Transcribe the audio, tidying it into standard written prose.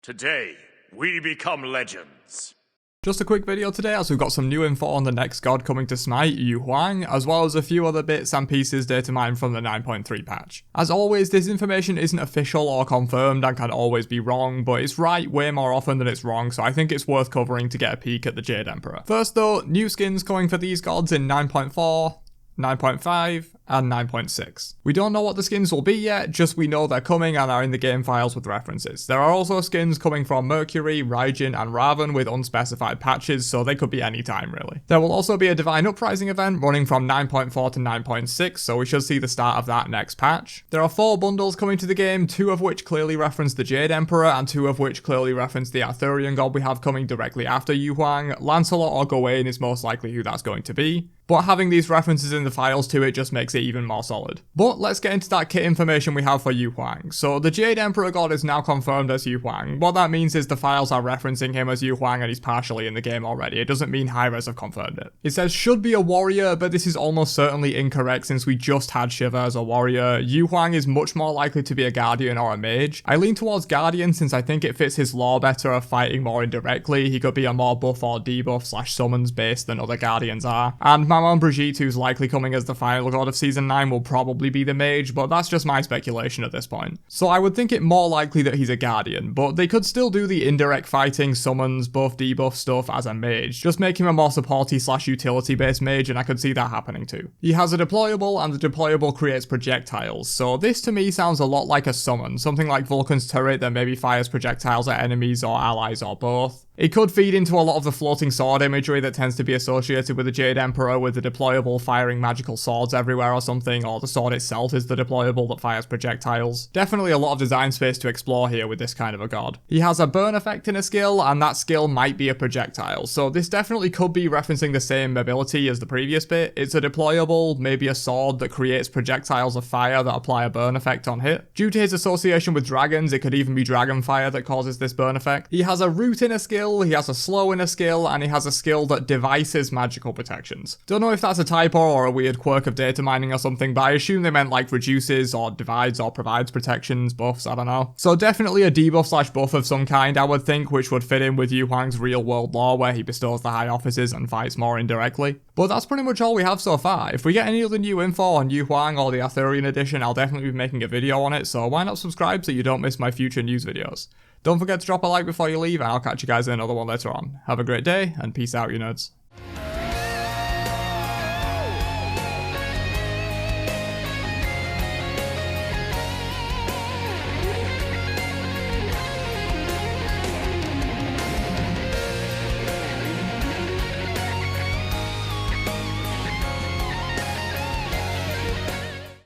Today, we become legends. Just a quick video today as we've got some new info on the next god coming to Smite, Huang, as well as a few other bits and pieces data mined from the 9.3 patch. As always, this information isn't official or confirmed and can always be wrong, but it's right way more often than it's wrong, so I think it's worth covering to get a peek at the Jade Emperor. First though, new skins coming for these gods in 9.4, 9.5, and 9.6. We don't know what the skins will be yet, just we know they're coming and are in the game files with references. There are also skins coming from Mercury, Raijin, and Raven with unspecified patches, so they could be any time really. There will also be a Divine Uprising event running from 9.4 to 9.6, so we should see the start of that next patch. There are 4 bundles coming to the game, 2 of which clearly reference the Jade Emperor, and 2 of which clearly reference the Arthurian god we have coming directly after Huang. Lancelot or Gawain is most likely who that's going to be, but having these references in the files to it just makes it even more solid. But let's get into that kit information we have for Huang. So the Jade Emperor god is now confirmed as Huang. What that means is the files are referencing him as Huang and he's partially in the game already. It doesn't mean Hi-Res have confirmed it. It says should be a warrior, but this is almost certainly incorrect since we just had Shiva as a warrior. Huang is much more likely to be a guardian or a mage. I lean towards guardian since I think it fits his lore better of fighting more indirectly. He could be a more buff or debuff / summons based than other guardians are. And Mammon Brigitte, who's likely coming as the final god of season 9, will probably be the mage, but that's just my speculation at this point. So I would think it more likely that he's a guardian, but they could still do the indirect fighting, summons, buff, debuff stuff as a mage. Just make him a more supporty / utility based mage and I could see that happening too. He has a deployable and the deployable creates projectiles, so this to me sounds a lot like a summon, something like Vulcan's turret that maybe fires projectiles at enemies or allies or both. It could feed into a lot of the floating sword imagery that tends to be associated with the Jade Emperor, with the deployable firing magical swords everywhere or something, or the sword itself is the deployable that fires projectiles. Definitely a lot of design space to explore here with this kind of a god. He has a burn effect in a skill, and that skill might be a projectile, so this definitely could be referencing the same ability as the previous bit. It's a deployable, maybe a sword that creates projectiles of fire that apply a burn effect on hit. Due to his association with dragons, it could even be dragon fire that causes this burn effect. He has a root in a skill, he has a slow in a skill, and he has a skill that devices magical protections. Don't know if that's a typo or a weird quirk of data mining or something, but I assume they meant like reduces or divides or provides protections, buffs, I don't know. So definitely a debuff / buff of some kind I would think, which would fit in with Huang's real world lore where he bestows the high offices and fights more indirectly. But that's pretty much all we have so far. If we get any other new info on Huang or the Arthurian edition, I'll definitely be making a video on it, so why not subscribe so you don't miss my future news videos. Don't forget to drop a like before you leave, and I'll catch you guys in another one later on. Have a great day, and peace out, you nerds.